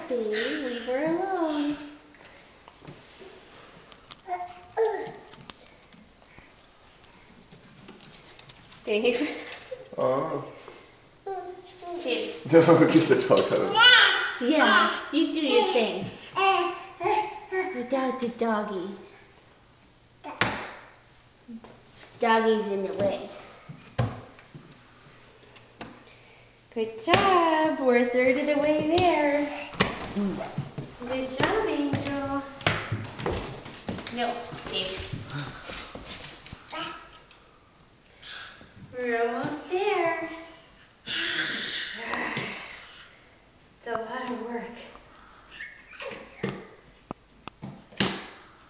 puppy. Leave her alone. Dave. Oh. Dave. No, get the dog out of it. Yeah, you do your thing. Without the doggy. Doggy's in the way. Good job. We're a third of the way there. Good job, Angel. No, Dave. We're almost there. It's a lot of work.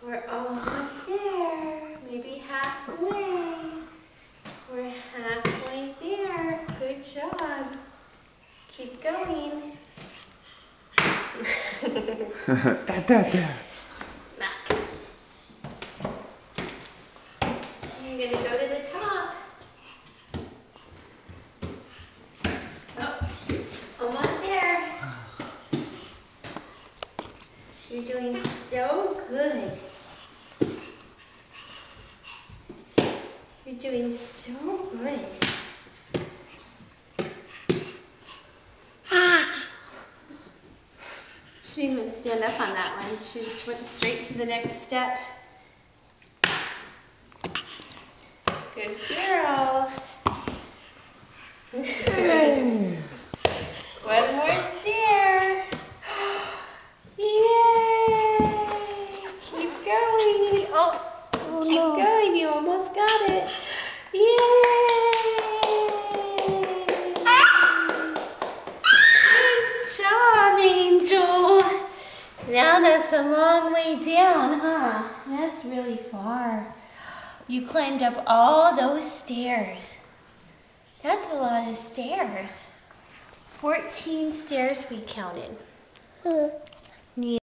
We're almost there. Maybe halfway. We're halfway there. Good job. Keep going. Da. Smack. You're gonna go to the top. Oh, almost there. You're doing so good. You're doing so good. She didn't even stand up on that one. She just went straight to the next step. Good girl. One more stair. Yay! Keep going. Oh, keep going. You almost got it. Yay! Good job, Angel. Now that's a long way down, huh? That's really far. You climbed up all those stairs. That's a lot of stairs. 14 stairs we counted. Yeah.